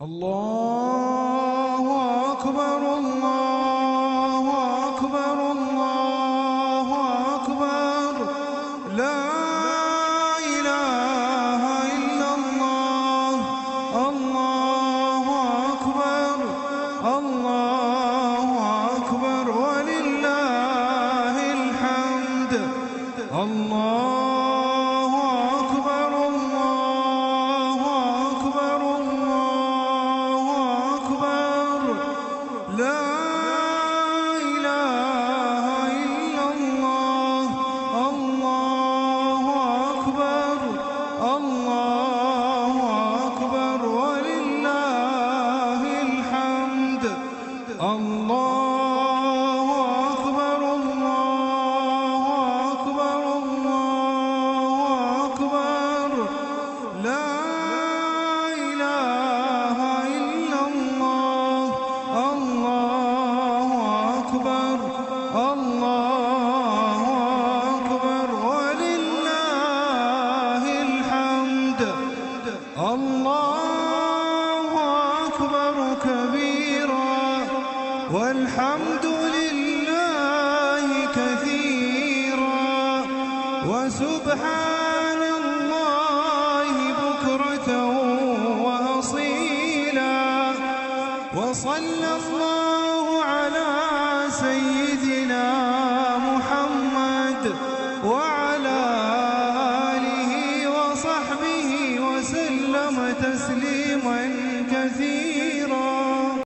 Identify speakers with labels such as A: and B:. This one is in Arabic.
A: الله أكبر الله أكبر الله أكبر لا إله إلا الله الله أكبر الله أكبر ولله الحمد الله أكبر الله أكبر الله أكبر لا إله إلا الله الله أكبر الله أكبر ولله الحمد الله أكبر الله أكبر الله أكبر لا إله إلا الله الله أكبر الله أكبر ولله الحمد الله أكبر كبيرا والحمد لله كثيرا وسبحان